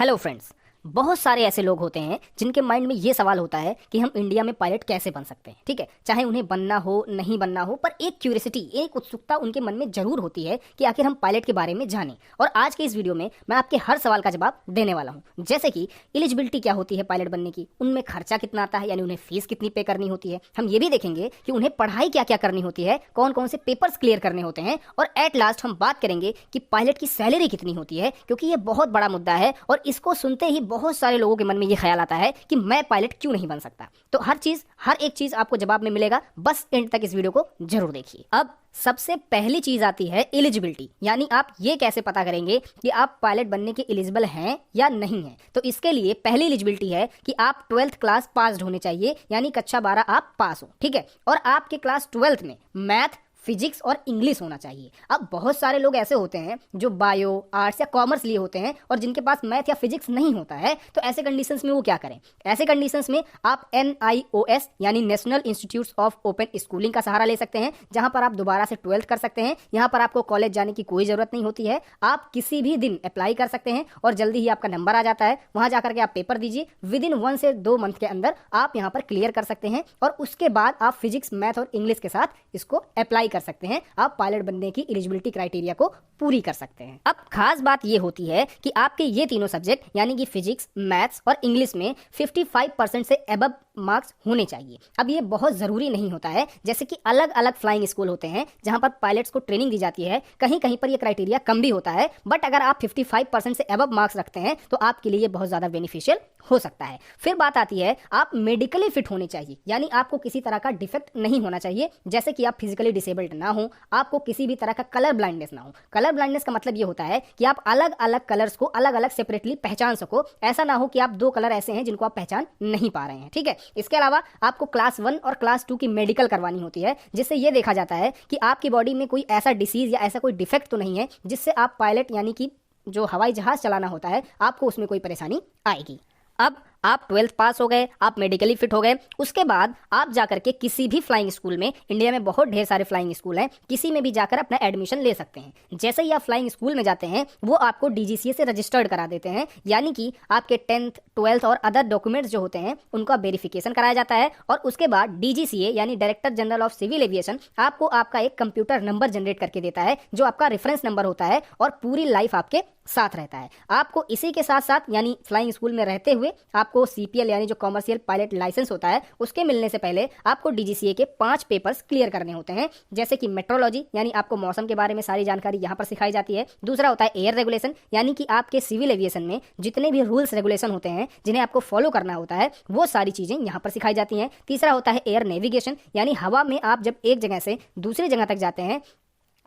Hello friends. बहुत सारे ऐसे लोग होते हैं जिनके माइंड में ये सवाल होता है कि हम इंडिया में पायलट कैसे बन सकते हैं। ठीक है, चाहे उन्हें बनना हो नहीं बनना हो, पर एक क्यूरियोसिटी, एक उत्सुकता उनके मन में जरूर होती है कि आखिर हम पायलट के बारे में जानें। और आज के इस वीडियो में मैं आपके हर सवाल का जवाब देने वाला हूं, जैसे कि एलिजिबिलिटी क्या होती है पायलट बनने की, उनमें खर्चा कितना आता है, यानी उन्हें फीस कितनी पे करनी होती है। हम ये भी देखेंगे कि उन्हें पढ़ाई क्या क्या करनी होती है, कौन कौन से पेपर्स क्लियर करने होते हैं, और एट लास्ट हम बात करेंगे कि पायलट की सैलरी कितनी होती है, क्योंकि ये बहुत बड़ा मुद्दा है और इसको सुनते ही बहुत सारे लोगों के मन में ये ख्याल आता है कि मैं पायलट क्यों नहीं बन सकता। तो हर एक चीज आपको जवाब में मिलेगा, बस एंड तक इस वीडियो को जरूर देखिए। अब सबसे पहली चीज आती है एलिजिबिलिटी, यानी आप ये कैसे पता करेंगे कि आप पायलट बनने के एलिजिबल हैं या नहीं हैं। तो इसके लिए पहली एलिजिबिलिटी है कि आप 12th क्लास पास होने चाहिए, यानी कक्षा 12 आप पास हो। ठीक है, और आपके क्लास 12th में मैथ, फिजिक्स और इंग्लिश होना चाहिए। अब बहुत सारे लोग ऐसे होते हैं जो बायो, आर्ट्स या कॉमर्स लिए होते हैं और जिनके पास मैथ या फिजिक्स नहीं होता है। तो ऐसे कंडीशंस में वो क्या करें? ऐसे कंडीशंस में आप NIOS यानी national institutes of open schooling का सहारा ले सकते हैं, जहां पर आप दोबारा से 12th कर सकते हैं। यहां पर आपको कॉलेज जाने की कोई जरूरत नहीं होती है, आप किसी भी दिन अप्लाई कर सकते हैं और जल्दी ही आपका नंबर आ जाता है। वहां जाकर के आप पेपर दीजिए, विद इन 1 से 2 मंथ के अंदर आप यहां पर क्लियर कर सकते हैं और उसके बाद आप फिजिक्स, मैथ और इंग्लिश के साथ इसको अप्लाई कर सकते हैं। आप पायलट बनने की एलिजिबिलिटी क्राइटेरिया को पूरी कर सकते हैं। अब खास बात यह होती है कि आपके ये तीनों सब्जेक्ट यानी कि फिजिक्स, मैथ्स और इंग्लिश में 55% से अबव मार्क्स होने चाहिए। अब ये बहुत जरूरी नहीं होता है, जैसे कि अलग अलग फ्लाइंग स्कूल होते हैं जहां पर पायलट्स को ट्रेनिंग दी जाती है, कहीं कहीं पर ये क्राइटेरिया कम भी होता है। बट अगर आप 55% से अबव मार्क्स रखते हैं तो आपके लिए बहुत ज्यादा बेनिफिशियल हो सकता है। फिर बात आती है, आप मेडिकली फिट होने चाहिए, यानी आपको किसी तरह का डिफेक्ट नहीं होना चाहिए, जैसे कि आप फिजिकली डिसेबल्ड ना हो, आपको किसी भी तरह का कलर ब्लाइंडनेस ना हो। कलर ब्लाइंडनेस का मतलब ये होता है कि आप अलग अलग कलर्स को अलग अलग सेपरेटली पहचान सको। ऐसा ना हो कि आप 2 कलर ऐसे हैं जिनको आप पहचान नहीं पा रहे हैं। ठीक है, इसके अलावा आपको क्लास 1 और क्लास 2 की मेडिकल करवानी होती है, जिससे ये देखा जाता है कि आपकी बॉडी में कोई ऐसा डिसीज या ऐसा कोई डिफेक्ट तो नहीं है जिससे आप पायलट यानी कि जो हवाई जहाज चलाना होता है आपको उसमें कोई परेशानी आएगी। अब आप 12th पास हो गए, आप मेडिकली फिट हो गए, उसके बाद आप जाकर के किसी भी फ्लाइंग स्कूल में, इंडिया में बहुत ढेर सारे फ्लाइंग स्कूल हैं, किसी में भी जाकर अपना एडमिशन ले सकते हैं। जैसे ही आप फ्लाइंग स्कूल में जाते हैं वो आपको DGCA से रजिस्टर्ड करा देते हैं, यानी कि आपके 10th, 12th और अदर डॉक्यूमेंट्स जो होते हैं उनका वेरिफिकेशन कराया जाता है और उसके बाद DGCA यानी director general of civil aviation आपको आपका एक कंप्यूटर नंबर जनरेट करके देता है, जो आपका रेफरेंस नंबर होता है और पूरी लाइफ आपके साथ रहता है। आपको इसी के साथ साथ यानी फ्लाइंग स्कूल में रहते हुए आपको CPL यानी जो कॉमर्शियल पायलट लाइसेंस होता है उसके मिलने से पहले आपको DGCA के 5 पेपर्स क्लियर करने होते हैं, जैसे कि मेट्रोलॉजी यानी आपको मौसम के बारे में सारी जानकारी यहाँ पर सिखाई जाती है। दूसरा होता है एयर रेगुलेशन, यानी कि आपके सिविल एविएशन में जितने भी रूल्स रेगुलेशन होते हैं जिन्हें आपको फॉलो करना होता है वो सारी चीजें यहाँ पर सिखाई जाती हैं। तीसरा होता है एयर नेविगेशन, यानी हवा में आप जब एक जगह से दूसरी जगह तक जाते हैं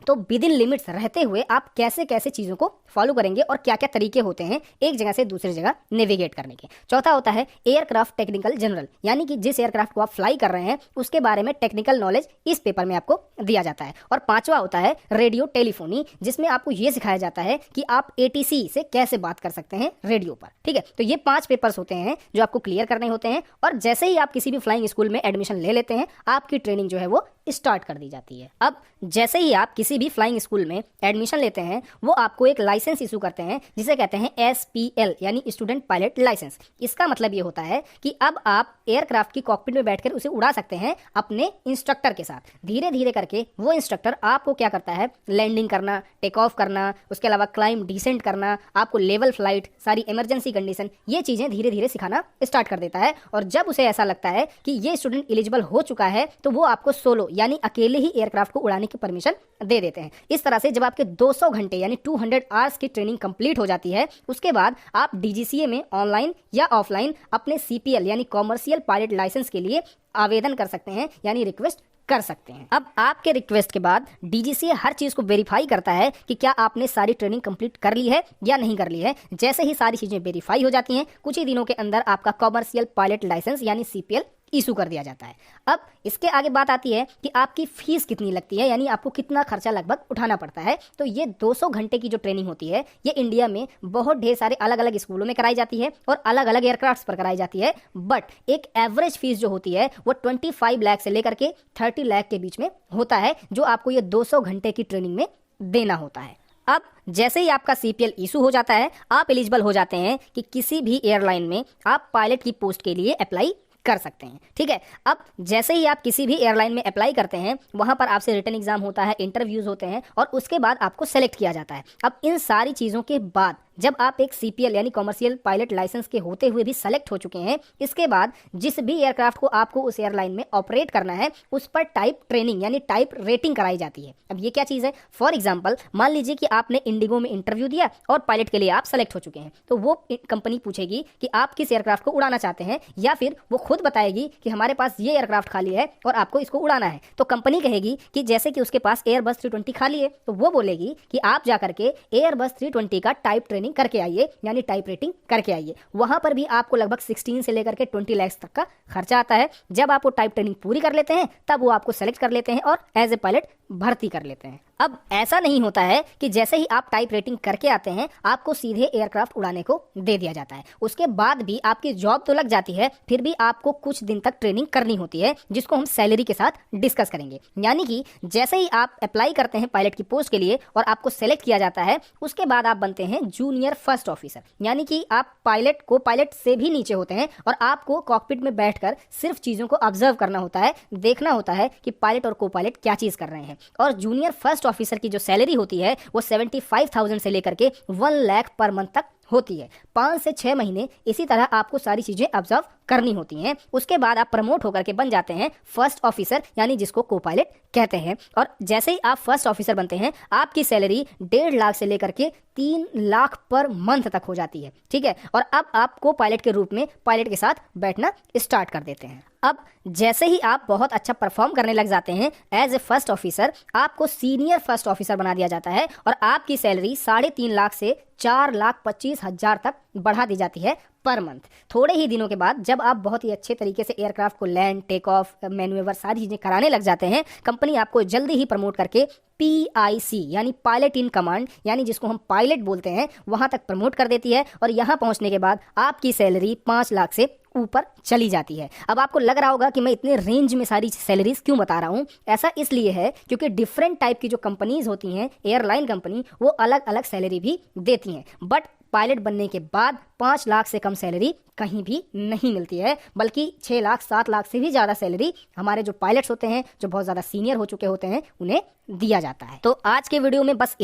तो विद इन लिमिट्स रहते हुए आप कैसे कैसे चीज़ों को फॉलो करेंगे और क्या क्या तरीके होते हैं एक जगह से दूसरी जगह नेविगेट करने के। चौथा होता है एयरक्राफ्ट टेक्निकल जनरल, यानी कि जिस एयरक्राफ्ट को आप फ्लाई कर रहे हैं उसके बारे में टेक्निकल नॉलेज इस पेपर में आपको दिया जाता है। और पांचवा होता है रेडियो टेलीफोनी, जिसमें आपको ये सिखाया जाता है कि आप ATC से कैसे बात कर सकते हैं रेडियो पर। ठीक है, तो ये 5 पेपर्स होते हैं जो आपको क्लियर करने होते हैं और जैसे ही आप किसी भी फ्लाइंग स्कूल में एडमिशन ले लेते हैं आपकी ट्रेनिंग जो है वो स्टार्ट कर दी जाती है। अब जैसे ही आप किसी भी फ्लाइंग स्कूल में एडमिशन लेते हैं वो आपको एक लाइसेंस इशू करते हैं जिसे कहते हैं SPL यानी स्टूडेंट पायलट लाइसेंस। इसका मतलब ये होता है कि अब आप एयरक्राफ्ट की कॉकपिट में बैठकर उसे उड़ा सकते हैं अपने इंस्ट्रक्टर के साथ। धीरे धीरे करके वो इंस्ट्रक्टर आपको क्या करता है, लैंडिंग करना, टेक ऑफ करना, उसके अलावा क्लाइंब डिसेंट करना, आपको लेवल फ्लाइट, सारी इमरजेंसी कंडीशन, ये चीजें धीरे धीरे सिखाना स्टार्ट कर देता है। और जब उसे ऐसा लगता है कि ये स्टूडेंट एलिजिबल हो चुका है तो वो आपको सोलो यानी अकेले ही एयरक्राफ्ट को उड़ाने की परमिशन दे देते हैं। इस तरह से जब आपके 200 घंटे यानी 200 आवर्स की ट्रेनिंग कंप्लीट हो जाती है उसके बाद आप DGCA में ऑनलाइन या ऑफलाइन अपने CPL यानी कॉमर्शियल पायलट लाइसेंस के लिए आवेदन कर सकते हैं, यानी रिक्वेस्ट कर सकते हैं। अब आपके रिक्वेस्ट के बाद DGCA हर चीज को वेरीफाई करता है कि क्या आपने सारी ट्रेनिंग कंप्लीट कर ली है या नहीं कर ली है। जैसे ही सारी चीजें वेरीफाई हो जाती हैं कुछ ही दिनों के अंदर आपका कॉमर्शियल पायलट लाइसेंस यानी CPL इशू कर दिया जाता है। अब इसके आगे बात आती है कि आपकी फीस कितनी लगती है, यानी आपको कितना खर्चा लगभग उठाना पड़ता है। तो ये 200 घंटे की जो ट्रेनिंग होती है ये इंडिया में बहुत ढेर सारे अलग अलग स्कूलों में कराई जाती है और अलग अलग एयरक्राफ्ट पर कराई जाती है। बट एक एवरेज फीस जो होती है वो 25 लाख से लेकर के 30 लाख के बीच में होता है, जो आपको ये 200 घंटे की ट्रेनिंग में देना होता है। अब जैसे ही आपका CPL इशू हो जाता है, आप एलिजिबल हो जाते हैं कि किसी भी एयरलाइन में आप पायलट की पोस्ट के लिए अप्लाई कर सकते हैं। ठीक है, अब जैसे ही आप किसी भी एयरलाइन में अप्लाई करते हैं, वहां पर आपसे रिटन एग्जाम होता है, इंटरव्यूज होते हैं और उसके बाद आपको सेलेक्ट किया जाता है। अब इन सारी चीज़ों के बाद जब आप एक CPL यानी कॉमर्शियल पायलट लाइसेंस के होते हुए भी सेलेक्ट हो चुके हैं, इसके बाद जिस भी एयरक्राफ्ट को आपको उस एयरलाइन में ऑपरेट करना है, उस पर टाइप ट्रेनिंग यानी टाइप रेटिंग कराई जाती है। अब ये क्या चीज़ है? फॉर एग्जाम्पल, मान लीजिए कि आपने इंडिगो में इंटरव्यू दिया और पायलट के लिए आप सेलेक्ट हो चुके हैं, तो वो कंपनी पूछेगी कि आप किस एयरक्राफ्ट को उड़ाना चाहते हैं, या फिर वो खुद बताएगी कि हमारे पास ये एयरक्राफ्ट खाली है और आपको इसको उड़ाना है। तो कंपनी कहेगी कि जैसे कि उसके पास एयरबस 320 खाली है, तो वो बोलेगी कि आप जा करके एयरबस 320 का टाइप ट्रेनिंग करके आइए, यानी टाइप रेटिंग करके आइए। वहां पर भी आपको लगभग 16 से लेकर के 20 लाख तक का खर्चा आता है। जब आप वो टाइप ट्रेनिंग पूरी कर लेते हैं, तब वो आपको सेलेक्ट कर लेते हैं और एज ए पायलट भर्ती कर लेते हैं। अब ऐसा नहीं होता है कि जैसे ही आप टाइप रेटिंग करके आते हैं, आपको सीधे एयरक्राफ्ट उड़ाने को दे दिया जाता है। उसके बाद भी आपकी जॉब तो लग जाती है, फिर भी आपको कुछ दिन तक ट्रेनिंग करनी होती है, जिसको हम सैलरी के साथ डिस्कस करेंगे। यानी कि जैसे ही आप अप्लाई करते हैं पायलट की पोस्ट के लिए और आपको सेलेक्ट किया जाता है, उसके बाद आप बनते हैं जूनियर फर्स्ट ऑफिसर। यानी कि आप पायलट को पायलट से भी नीचे होते हैं और आपको कॉकपिट में बैठकर सिर्फ चीज़ों को ऑब्जर्व करना होता है, देखना होता है कि पायलट और को पायलट क्या चीज़ कर रहे हैं। और जूनियर फर्स्ट ऑफिसर की जो सैलरी होती है वो 75,000 से लेकर के 1 लाख पर मंथ तक होती है। 5 से 6 महीने इसी तरह आपको सारी चीजें ऑब्जर्व करनी होती हैं। उसके बाद आप प्रमोट होकर के बन जाते हैं फर्स्ट ऑफिसर, यानी जिसको को पायलट कहते हैं। और जैसे ही आप फर्स्ट ऑफिसर बनते हैं, आपकी सैलरी 1.5 लाख से लेकर के 3 लाख पर मंथ तक हो जाती है। ठीक है, और अब आप को पायलट के रूप में पायलट के साथ बैठना स्टार्ट कर देते हैं। अब जैसे ही आप बहुत अच्छा परफॉर्म करने लग जाते हैं एज ए फर्स्ट ऑफिसर, आपको सीनियर फर्स्ट ऑफिसर बना दिया जाता है और आपकी सैलरी 3.5 लाख से 4,25,000 तक बढ़ा दी जाती है पर मंथ। थोड़े ही दिनों के बाद जब आप बहुत ही अच्छे तरीके से एयरक्राफ्ट को लैंड, टेक ऑफ, मैन्यूवर सारी चीज़ें कराने लग जाते हैं, कंपनी आपको जल्दी ही प्रमोट करके PIC यानी पायलट इन कमांड, यानी जिसको हम पायलट बोलते हैं, वहां तक प्रमोट कर देती है। और यहां पहुंचने के बाद आपकी सैलरी 5 लाख से ऊपर चली जाती है। अब आपको लग रहा होगा कि मैं इतने रेंज में सारी सैलरीज क्यों बता रहा हूं। ऐसा इसलिए है क्योंकि डिफरेंट टाइप की जो कंपनीज होती हैं, एयरलाइन कंपनी, वो अलग अलग सैलरी भी देती हैं। बट पायलट बनने के बाद 5 लाख से कम सैलरी कहीं भी नहीं मिलती है, बल्कि 6 लाख 7 लाख से भी ज़्यादा सैलरी हमारे जो पायलट्स होते हैं, जो बहुत ज़्यादा सीनियर हो चुके होते हैं, उन्हें दिया जाता है। तो आज के वीडियो में बस